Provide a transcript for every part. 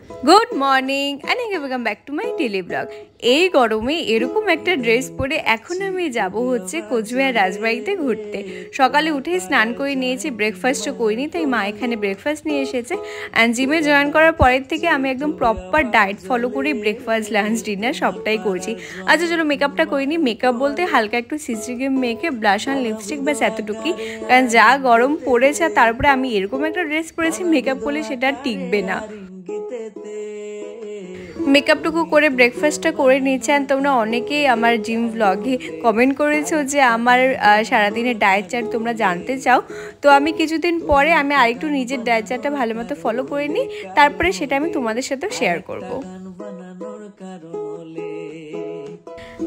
Good morning and welcome back to my daily blog. এই গরমে এরকম একটা ড্রেস পরে এখন আমি যাব হচ্ছে কোচবিহার রাজবাড়িতে ঘুরতে। সকালে উঠেই স্নান করে নিয়েছি, ব্রেকফাস্টও করিনি, তাই মা এখানে ব্রেকফাস্ট নিয়ে এসেছে। অ্যান্ড জিমে জয়েন করার পরের থেকে আমি একদম প্রপার ডায়েট ফলো করে ব্রেকফাস্ট, লাঞ্চ, ডিনার সবটাই করছি। আচ্ছা চলো মেকআপটা করিনি। মেকআপ বলতে হালকা একটু সিসি ক্রিম মেখে ব্লাশ আর লিপস্টিক ব্যাস এতটুকুই, কারণ যা গরম পড়েছে। তারপরে আমি এরকম একটা ড্রেস পরেছি, মেকআপ করলে সেটা টিকবে না। মেকআপটুকু করে ব্রেকফাস্টটা করে নিচ্ছে। আর তোমরা অনেকেই আমার জিম ব্লগে কমেন্ট করেছো যে আমার সারাদিনের ডায়েট চার্ট তোমরা জানতে চাও। তো আমি কিছুদিন পরে আমি আরেকটু নিজের ডায়েট চার্টটা ভালো মতো ফলো করে নিই, তারপরে সেটা আমি তোমাদের সাথেও শেয়ার করব।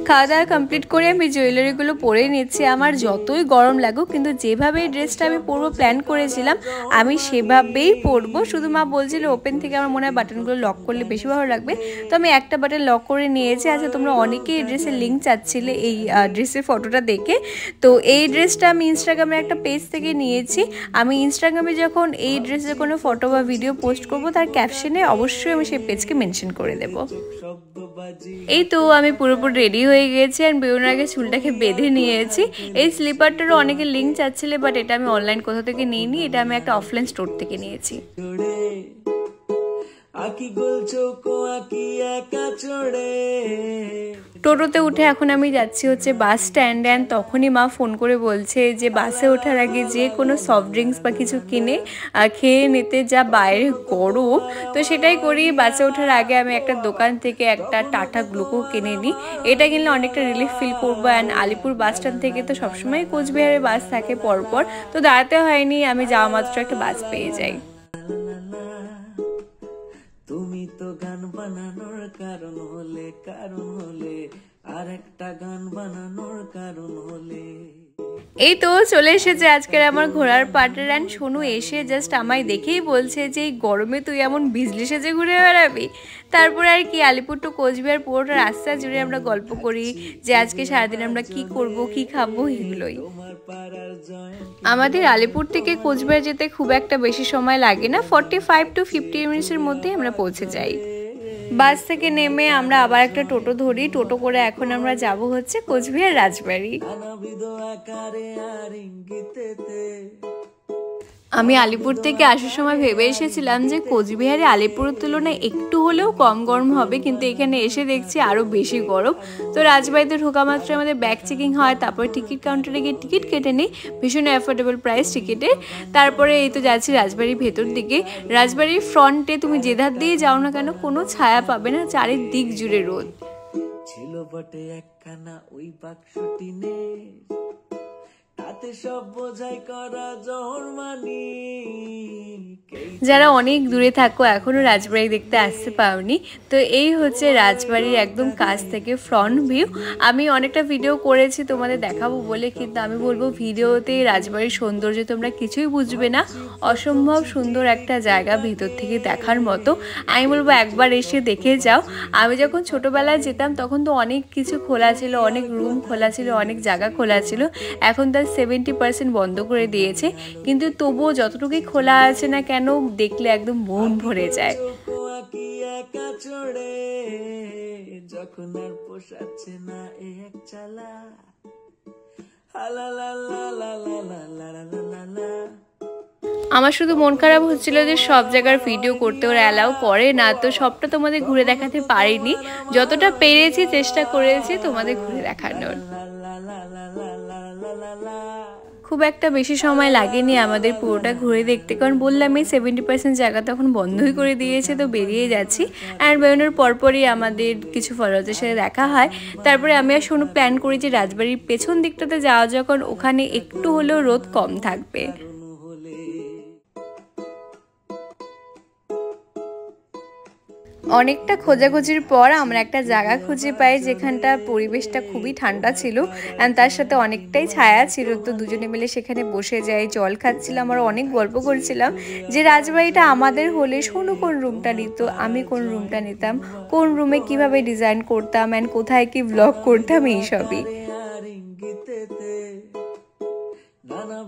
খাওয়া দাওয়া কমপ্লিট করে আমি জুয়েলারিগুলো পরে নিচ্ছি। আমার যতই গরম লাগুক কিন্তু যেভাবে এই ড্রেসটা আমি পরবো প্ল্যান করেছিলাম আমি সেভাবেই পরবো। শুধু মা বলছিল ওপেন থেকে আমার মনে হয় বাটনগুলো লক করলে বেশি ভালো লাগবে, তো আমি একটা বাটন লক করে নিয়েছি। আচ্ছা তোমরা অনেকেই এই ড্রেসের লিঙ্ক চাচ্ছিলে এই ড্রেসের ফটোটা দেখে। তো এই ড্রেসটা আমি ইনস্টাগ্রামের একটা পেজ থেকে নিয়েছি। আমি ইনস্টাগ্রামে যখন এই ড্রেসের কোনো ফটো বা ভিডিও পোস্ট করব তার ক্যাপশনে অবশ্যই আমি সেই পেজকে মেনশন করে দেবো। এই তো আমি পুরোপুরি রেডি হয়ে গেছি আর বেরোনোর আগে চুলটাকে বেঁধে নিয়েছি। এই স্লিপারটারও অনেকে লিঙ্ক চাচ্ছিলে, বাট এটা আমি অনলাইন কোথা থেকে নিইনি, এটা আমি একটা অফলাইন স্টোর থেকে নিয়েছি। টোটোতে উঠে এখন আমি যাচ্ছি হচ্ছে বাস স্ট্যান্ডে। অ্যান্ড তখনই মা ফোন করে বলছে যে বাসে ওঠার আগে যে কোনো সফট ড্রিঙ্কস বা কিছু কিনে খেয়ে নিতে, যা বাইরে গরম। তো সেটাই করি। বাসে ওঠার আগে আমি একটা দোকান থেকে একটা টাটা গ্লুকো কিনে নিই, এটা কিনলে অনেকটা রিলিফ ফিল করবো। অ্যান্ড আলিপুর বাস স্ট্যান্ড থেকে তো সবসময় কোচবিহারের বাস থাকে পরপর, তো দাঁড়াতে হয়নি, আমি যাওয়া মাত্র একটা বাস পেয়ে যাই। তুমি তো গান বানানোর কারণ হলে আর একটা গান বানানোর কারণ হলে। এই তো চলে এসেছে আজকের আমার ঘোরার পার্টনার। অ্যান্ড সোনু এসে জাস্ট আমায় দেখেই বলছে যে এই গরমে তুই এমন ভিজলি সেজে ঘুরে বেড়াবি। তারপরে আর কি আলিপুর টু কোচবিহার পুরোটা রাস্তা জুড়ে আমরা গল্প করি যে আজকে সারাদিন আমরা কি করব, কি খাবো, এগুলোই। আমাদের আলিপুর থেকে কোচবিহার যেতে খুব একটা বেশি সময় লাগে না, 45 to 50 মিনিটসের মধ্যেই আমরা পৌঁছে যাই। বাস থেকে নেমে আমরা আবার একটা টোটো ধরি। টোটো করে এখন আমরা যাব হচ্ছে কোচবিহার রাজবাড়ি। আমি আলিপুর থেকে আসার সময় ভেবে এসেছিলাম যে কোচবিহারে আলিপুরের তুলনায় একটু হলেও কম গরম হবে, কিন্তু এখানে এসে দেখছি আরও বেশি গরম। তো রাজবাড়িতে ঢোকা মাত্র আমাদের ব্যাগ চেকিং হয়, তারপরে টিকিট কাউন্টারে গিয়ে টিকিট কেটে নিই, ভীষণ অ্যাফোর্ডেবল প্রাইস টিকিটের। তারপরে এই তো যাচ্ছি রাজবাড়ির ভেতর দিকে। রাজবাড়ির ফ্রন্টে তুমি যে ধার দিয়ে যাও না কেন কোনো ছায়া পাবে না, চারিদিক জুড়ে রোদ ছিল বটে একখানা ওই বাক্সটি নে, যারা অনেক দূরে থাকো এখনো রাজবাড়ি দেখতে আসতে পাওনি, তো এই হচ্ছে রাজবাড়ির একদম কাছ থেকে ফ্রন্ট ভিউ। আমি অনেকটা ভিডিও করেছি তোমাদের দেখাবো বলে, কিন্তু আমি বলবো ভিডিওতে রাজবাড়ির সৌন্দর্য তোমরা কিছুই বুঝবে না। অসম্ভব সুন্দর একটা জায়গা, ভেতর থেকে দেখার মতো। আমি বলবো একবার এসে দেখে যাও। আমি যখন ছোটোবেলায় যেতাম তখন তো অনেক কিছু খোলা ছিল, অনেক রুম খোলা ছিল, অনেক জায়গা খোলা ছিল। এখন তার 70% বন্ধ করে দিয়েছে, কিন্তু তবুও যতটুকুই খোলা আছে না কেন দেখলে একদম মন ভরে যায়। যখন আর পোষাচ্ছে না এক চালা, আমার শুধু মন খারাপ হচ্ছিল যে সব জায়গার ভিডিও করতে ওরা অ্যালাউ করে না, তো সবটা তোমাদের ঘুরে দেখাতে পারিনি। যতটা পেরেছি চেষ্টা করেছি তোমাদের ঘুরে দেখানোর। খুব একটা বেশি সময় লাগেনি আমাদের পুরোটা ঘুরে দেখতে, কারণ বললাম এই 70% জায়গা তখন বন্ধই করে দিয়েছে, তো বেরিয়ে যাচ্ছি। আর বেরোনোর পরপরই আমাদের কিছু ফলোয়ারদের সাথে দেখা হয়। তারপরে আমি আর শোনো প্ল্যান করি যে রাজবাড়ির পেছন দিকটাতে যাওয়া, যখন ওখানে একটু হলেও রোদ কম থাকবে। অনেকটা খোঁজাখুঁজির পর আমরা একটা জায়গা খুঁজে পাই যেখানটা পরিবেশটা খুবই ঠান্ডা ছিল, অ্যান্ড তার সাথে অনেকটাই ছায়া ছিল। তো দুজনে মিলে সেখানে বসে যাই, জল খাচ্ছিলাম আর অনেক গল্প করছিলাম যে রাজবাড়িটা আমাদের হলে সোনু কোন রুমটা নিত, আমি কোন রুমটা নিতাম, কোন রুমে কিভাবে ডিজাইন করতাম, অ্যান্ড কোথায় কি ব্লগ করতাম, এইসবই। নানা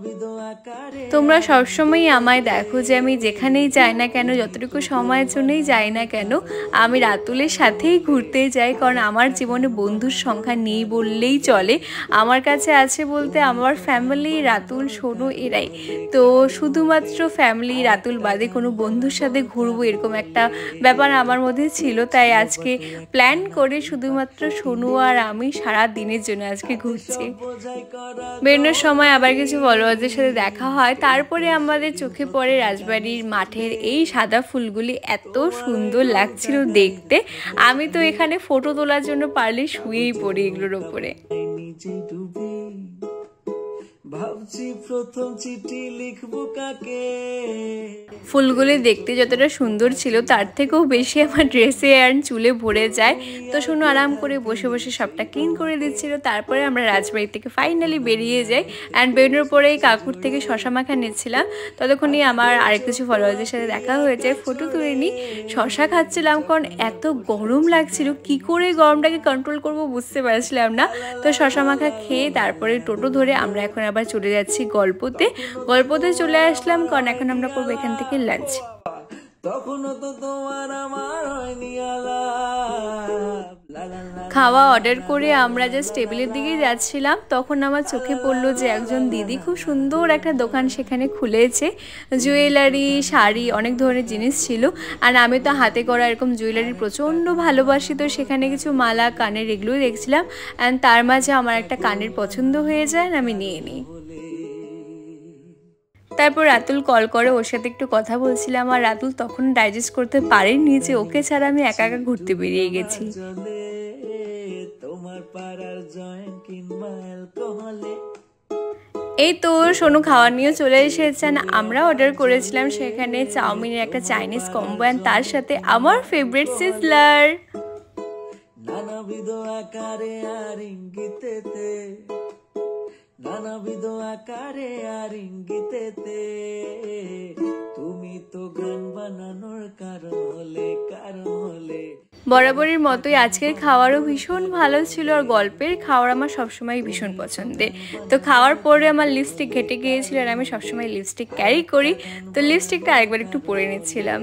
তোমরা সবসময় আমায় দেখো যে আমি যেখানেই যাই না কেন, যতটুকু সময়ের জন্যই যাই না কেন, আমি রাতুলের সাথেই ঘুরতে যাই। কারণ আমার জীবনে বন্ধুর সংখ্যা নেই বললেই চলে। আমার কাছে আছে বলতে আমার ফ্যামিলি, রাতুল, সোনু এরাই। তো শুধুমাত্র ফ্যামিলি, রাতুল বাদে কোনো বন্ধুর সাথে ঘুরবো এরকম একটা ব্যাপার আমার মধ্যে ছিল। তাই আজকে প্ল্যান করে শুধুমাত্র সোনু আর আমি সারা দিনের জন্য আজকে ঘুরছি। বেরোনোর সময় আবার কিছু ফলোয়ারদের সাথে দেখা হয়। তারপরে আমাদের চোখে পড়ে রাজবাড়ির মাঠের এই সাদা ফুলগুলি, এত সুন্দর লাগছিল দেখতে। আমি তো এখানে ফটো তোলার জন্য পারলে শুয়েই পড়ি এগুলোর ওপরে। ভাবছি প্রথম চিঠি লিখবো কাকে। ফুলগুলি দেখতে যতটা সুন্দর ছিল তার থেকেও বেশি আমার ড্রেসে আর চুলে ভরে যায়। তো শুনো আরাম করে বসে বসে সবটা ক্লিন করে দিচ্ছিল। তারপরে আমরা রাজবাড়ি থেকে ফাইনালি বেরিয়ে যাই। অ্যান্ড বেরোনোর পরেই কাকুর থেকে শশা মাখা নিচ্ছিলাম। ততক্ষণই আমার আরেক কিছু ফলোয়ারদের সাথে দেখা হয়েছে, ফটো তুলে নিই। শশা খাচ্ছিলাম কারণ এত গরম লাগছিল, কি করে গরমটাকে কন্ট্রোল করবো বুঝতে পারছিলাম না। তো শশা মাখা খেয়ে তারপরে টোটো ধরে আমরা এখন আবার চলে যাচ্ছি গল্পতে। গল্পতে চলে আসলাম কারণ এখন আমরা করবো এখান থেকে লাঞ্চ। খাওয়া অর্ডার করে আমরা জাস্ট টেবিলের দিকে যাচ্ছিলাম, তখন আমার চোখে পড়লো যে একজন দিদি খুব সুন্দর একটা দোকান সেখানে খুলেছে। জুয়েলারি, শাড়ি, অনেক ধরনের জিনিস ছিল। আর আমি তো হাতে করা এরকম জুয়েলারি প্রচণ্ড ভালোবাসি। তো সেখানে কিছু মালা, কানের এগুলোই দেখছিলাম। অ্যান্ড তার মাঝে আমার একটা কানের পছন্দ হয়ে যায়, আমি নিয়ে নিই। তারপর রাতুল কল করে, ওর সাথে একটু কথা বলছিলাম। আর রাতুল তখন ডাইজেস্ট করতে পারেনি যে ওকে ছাড়া আমি একা একা ঘুরতে বেরিয়ে গেছি। এই তো সোনু খাওয়া নিয়ে চলে এসেছেন। আমরা অর্ডার করেছিলাম সেখানে চাউমিনের একটা চাইনিজ কম্বো, অ্যান্ড তার সাথে আমার ফেভারিট সিজলার। নানাবিধ আকারে আর ইঙ্গিতেতে, নানাবিধ আকারে আর ইঙ্গিতেতে, তুমি তো গান বানানোর কারণ হলে, কারণ হলে। বরাবরের মতোই আজকের খাওয়ারও ভীষণ ভালো ছিল। আর গল্পের খাওয়ার আমার সবসময় ভীষণ পছন্দের। তো খাওয়ার পরে আমার লিপস্টিক ঘেটে গিয়েছিল, আর আমি সবসময় লিপস্টিক ক্যারি করি। তো লিপস্টিকটা আরেকবার একটু পরে নিচ্ছিলাম।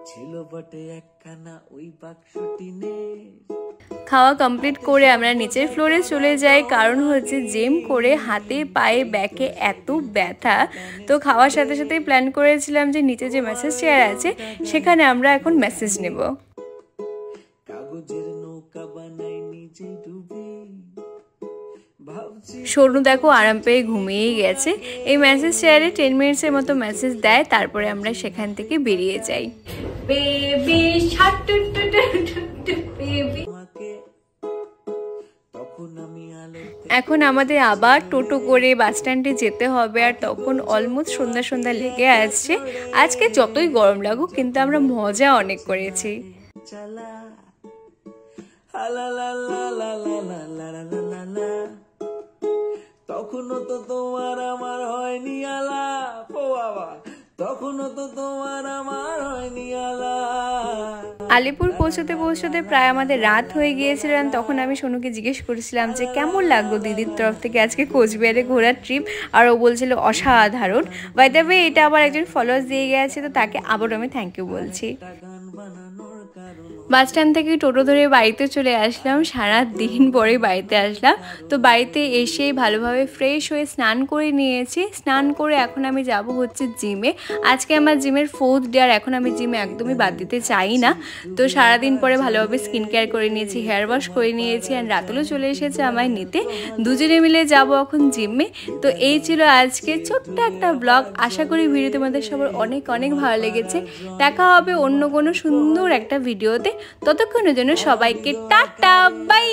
ছিল বটে একখানা ওই বাক্সটি নে। খাওয়া কমপ্লিট করে আমরা নিচের ফ্লোরে চলে যাই, কারণ হচ্ছে জিম করে হাতে পায়ে ব্যাকে এত ব্যথা। তো খাওয়ার সাথে সাথেই প্ল্যান করেছিলাম যে নিচে যে মেসেজ চেয়ার আছে সেখানে আমরা এখন মেসেজ নেব। কাগজের নৌকা বানাই নিজে ডুবে। সোনু দেখো আরাম পেয়ে ঘুমিয়েই গেছে। এই মেসেজ চেয়ারে 10 মিনিটসের মতো মেসেজ দেয়, তারপরে আমরা সেখান থেকে বেরিয়ে যাই। Baby baby. এখন আমাদের আবার টোটো করে বাস স্ট্যান্ডে যেতে হবে। আর তখন অলমোস্ট সন্ধ্যা সন্ধ্যা লেগে আসছে। আজকে যতই গরম লাগুক কিন্তু আমরা মজা অনেক করেছি। তখনও তো তোমার আমার হয়নি আলাপ, ও বাবা, তখনও তো তোমার আমার হয়নি আলাপ। আলিপুর পৌঁছতে পৌঁছতে প্রায় আমাদের রাত হয়ে গিয়েছিল। তখন আমি সোনুকে জিজ্ঞেস করেছিলাম যে কেমন লাগলো দিদির তরফ থেকে আজকে কোচবিহারে ঘোরার ট্রিপ। আর ও বলছিল অসাধারণ। বাই দ্য ওয়ে এটা আবার একজন ফলোয়ার্স দিয়ে গেছে, তো তাকে আবার আমি থ্যাংক ইউ বলছি। বাস স্ট্যান্ড থেকে টোটো ধরে বাড়িতে চলে আসলাম। সারা দিন পরে বাড়িতে আসলাম। তো বাড়িতে এসে ভালোভাবে ফ্রেশ হয়ে স্নান করে নিয়েছি। স্নান করে এখন আমি যাব হচ্ছে জিমে। আজকে আমার জিমের 4th ডে, আর এখন আমি জিমে একদমই বাদ দিতে চাই না। তো সারাদিন পরে ভালোভাবে স্কিন কেয়ার করে নিয়েছি, হেয়ার ওয়াশ করে নিয়েছি। অ্যান্ড রাতুলও চলে এসেছে আমায় নিতে। দুজনে মিলে যাব এখন জিমে। তো এই ছিল আজকে ছোট্ট একটা ব্লগ। আশা করি ভিডিও তোমাদের সবার অনেক অনেক ভালো লেগেছে। দেখা হবে অন্য কোনো সুন্দর একটা ভিডিওতে। ততক্ষণের জন্য সবাইকে টাটা, বাই।